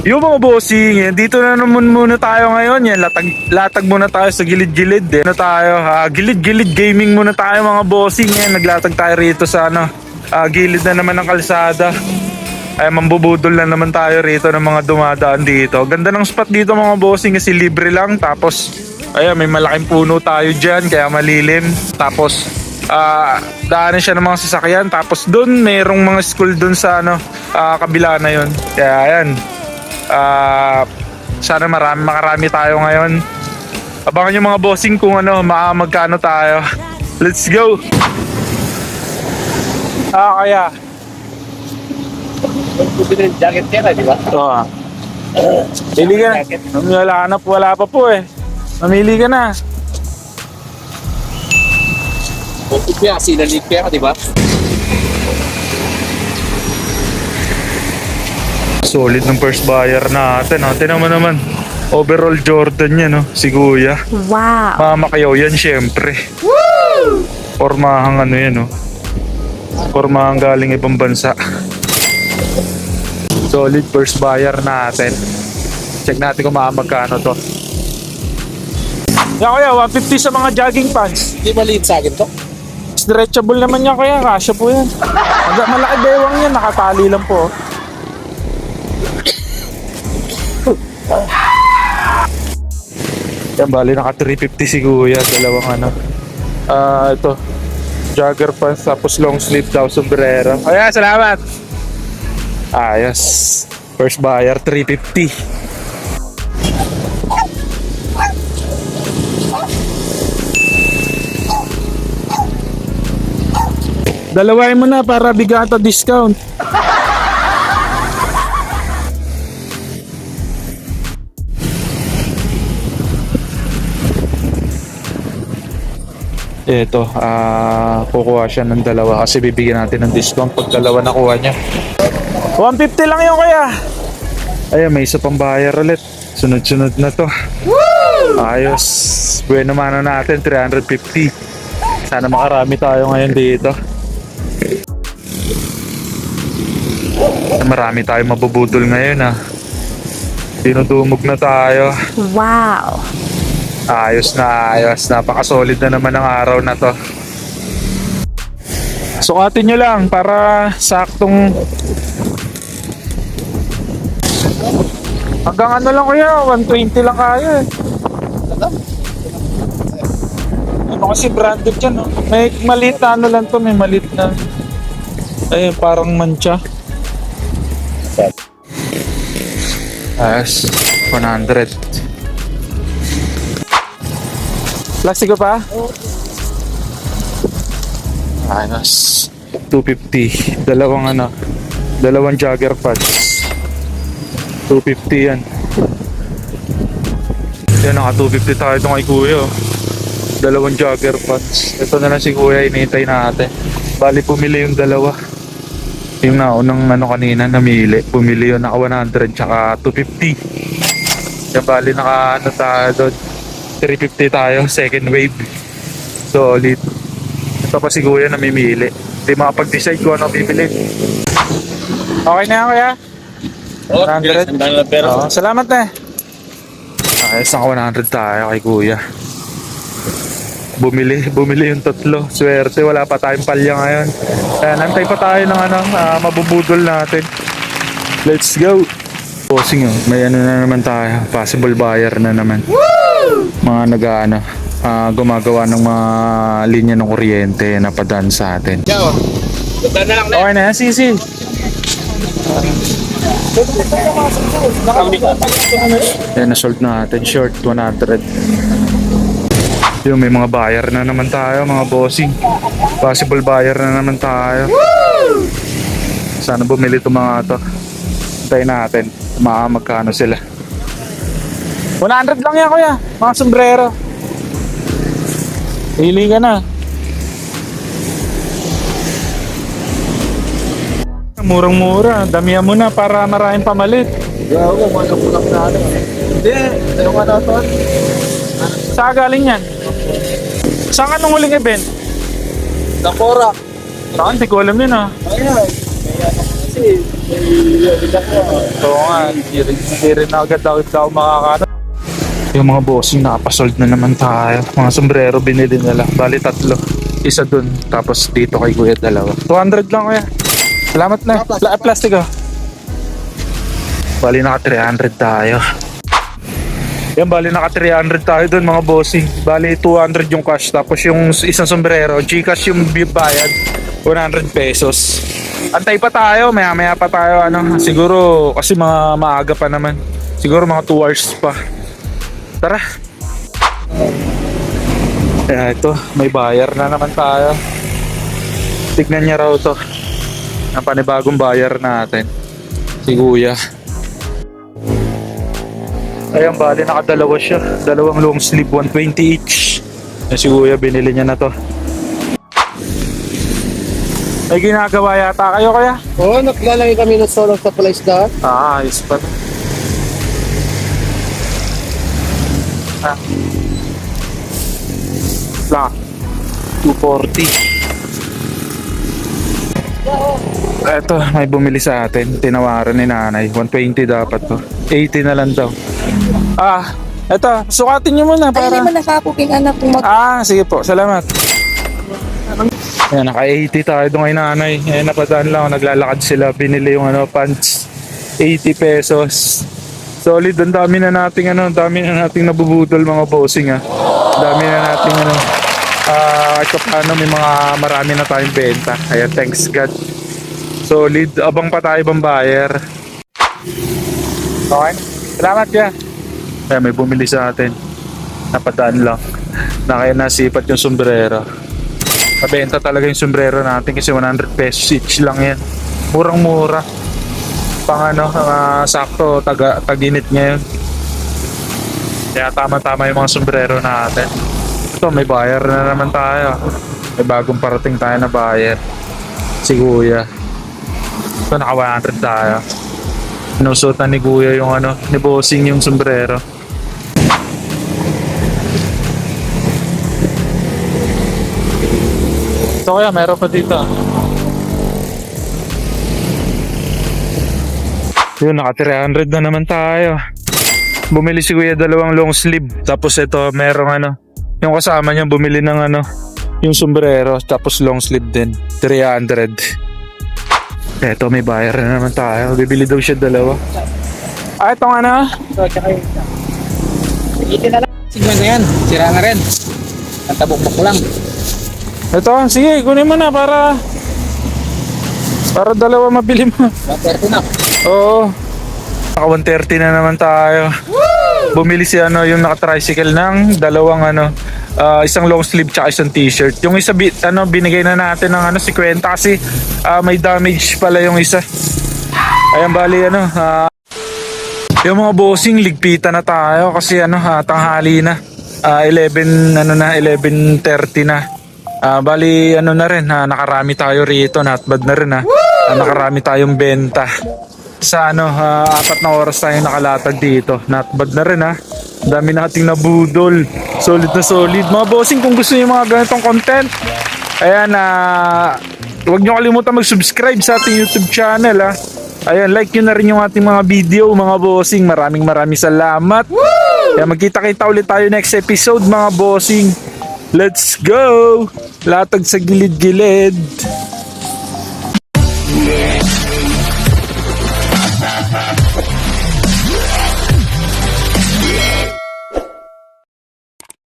Yung mga bossing, dito na naman muna tayo ngayon. Yan, latag muna tayo sa gilid-gilid. Ano tayo, gilid-gilid gaming muna tayo mga bossing. Yan, naglatag tayo rito sa gilid na naman ng kalsada. Ay, mambubudol na naman tayo rito ng mga dumadaan dito. Ganda ng spot dito mga bossing kasi libre lang. Tapos, ayan, may malaking puno tayo dyan kaya malilim. Tapos, daanan siya ng mga sasakyan. Tapos doon, mayroong mga school doon sa kabila na yun. Kaya ayan. Sana makarami tayo ngayon. Abangan yung mga bossing kung magkano tayo. Let's go. Kaya Jacket ka na, di ba? oo. Pili ka na. Wala pa po eh. Mamili ka na. Kaya sinalig ka, di ba? Solid ng first buyer natin. Tingnan naman. Overall Jordan yan, si Kuya. Wow. Mamakayaw yan, syempre. Woo! Pormahang yan, Pormahang galing ibang bansa. Solid first buyer natin. Check natin kung magkano to. Yan kuya, 150 sa mga jogging pants. Hindi maliit sa akin to. Stretchable naman yan kuya, kasya po yan. Malaki bewang yan, nakatali lang po. Yan, bali naka 350 si Kuya, dalawang ito, jogger pants, tapos long sleeve daw, sombrero. Kaya, salamat! Ayos. First buyer, 350. Dalawain mo na para bigata discount. Ito, kukuha siya ng dalawa kasi bibigyan natin ng discount pag dalawa nakuha niya. 150 lang yun kaya. Ayun, may isa pang buyer ulit. Sunod-sunod na to. Woo! Ayos. Bueno mano natin, 350. Sana makarami tayo ngayon dito. Marami tayo mabubudol ngayon Dinudumog na tayo. Wow. Ayos na ayos. Napaka-solid na naman ang araw na to. Sukatin nyo lang para saktong hanggang lang kuya, 120 lang kaya kasi branded yan May maliit na lang to, may maliit na parang mancha. Ayos, 100. Plastiko pa? Ayos, 250. Dalawang jogger pads. 250 yan. Yan, naka 250 tayo itong kay Kuya. Dalawang jogger pads. Ito na lang si Kuya, inintay natin. Bali, pumili yung dalawa. Yung naunang kanina, namili. Pumili yun, naka 100 tsaka 250. Yan, bali, naka tayo doon. 350 tayo, second wave. Solid. Ito pa si Kuya namimili. Hindi makapag-decide kung ano bibili. Okay na yan, Kuya? 100. Salamat na. Ayos, naka 100 tayo kay Kuya. Bumili yung tatlo. Swerte, wala pa tayong palya ngayon. Kaya nantay pa tayo ng mabubudol natin. Let's go. Bossing may na naman tayo. Possible buyer na naman. Mga gumagawa ng mga linya ng kuryente na padaan sa atin. Okay na yan, sisi. Yan, na-sold natin. Short, 100. Yung may mga buyer na naman tayo, mga bossing. Possible buyer na naman tayo. Sana bumili itong mga to. Tayo natin. Magkano sila. 100 lang yan kuya, mga sombrero. Hili ka na. Murang-mura, damihan mo na para maraming pamalit. Gawa mo, manapulak na Hindi, tayo nga na ito. Saan galing yan? Saan ka nung huling event? Nakora. Saan? Di ko alam yun Ayan. Kaya kasi Oo nga, hindi rin agad ako makakano. Yung mga bossing nakapasold na naman tayo. Mga sombrero binili nila. Bali 3. Isa dun. Tapos dito kay Kuya 2. 200 lang kuya. Salamat na. Plastic oh. Bali naka 300 tayo. Yan, bali naka 300 tayo dun mga bossing. Bali 200 yung cash. Tapos yung isang sombrero, Gcash yung bayad. 100 pesos. Antay pa tayo, maya pa tayo ano. Siguro kasi mga maaga pa naman. Siguro mga 2 hours pa. Tara. Kaya ito, may buyer na naman tayo. Tignan niya raw to. Ang panibagong buyer natin. Si Kuya. Ayan, bali nakadalawa siya. 2 long sleeve, 120 each. Yan si Kuya, binili niya na to. May ginagawa yata kayo kaya? Oo, naglalagay kami ng solar sa palaisdaan. Ayos pa. Black 240. Eto, may bumili sa atin. Tinawaran ni nanay. 120 dapat to. 80 na lang daw. Eto, sukatin nyo muna Ay, hindi para... mo nakapuking anak kung Sige po. Salamat. Ayan, naka-80 tayo doon kay nanay. Ayan, napadaan lang. Naglalakad sila. Binili yung pants. 80 pesos. Solid. Ang dami na nating nabubudol mga bossing Dami na nating ito paano, may marami na tayong benta. Ayan, thanks God. Solid. Abang pa tayo bang buyer. Okay. Salamat ya. Ayan, may bumili sa atin. Napadaan lang. Kaya nasipat yung sombrero. Mabenta talaga yung sombrero natin kasi 100 pesos each lang yan. Murang-mura. Pang sakto, tag-init ngayon. Kaya tama-tama yung mga sombrero natin. Ito, may buyer na naman tayo. May bagong parating tayo na buyer. Si Kuya. Ito, naka 100 tayo. Inusutan ni Kuya yung ni bossing yung sombrero. Ito kaya, meron pa dito. Yun, naka 300 na naman tayo. Bumili si Kuya 2 long sleeve. Tapos ito, merong yung kasama niya bumili ng yung sombrero. Tapos long sleeve din. 300. Eto, may buyer na naman tayo. Bibili daw siya 2. Itong Ito, tsaka yun. Itin na lang. Sigman na yan. Sira na rin. Natabok-bok ko lang. Ito, sige, kunin mo na para 2 mabili mo. 130 na. Oo. Naka 130 na naman tayo. Bumili si yung naka-tricycle ng 2 isang long sleeve tsaka isang t-shirt. Yung isa binigay na natin ng 50 kasi may damage pala yung isa. Ayan, bali yung mga bossing ligpitan na tayo kasi tanghali na. 11:30 na. Bali na rin nakarami tayo rito, not bad na rin nakarami tayong benta. Sa 4 na oras tayo nakalatag dito. Not bad na rin dami nating nabudol. Solid na solid. Mga bossing, kung gusto niyo mga ganitong content, ayan, huwag niyo kalimutan mag-subscribe sa ating YouTube channel Ayan, like nyo na rin yung ating mga video mga bossing. Maraming salamat. Kaya magkita-kita ulit tayo next episode mga bossing. Let's go! Latag sa gilid-gilid.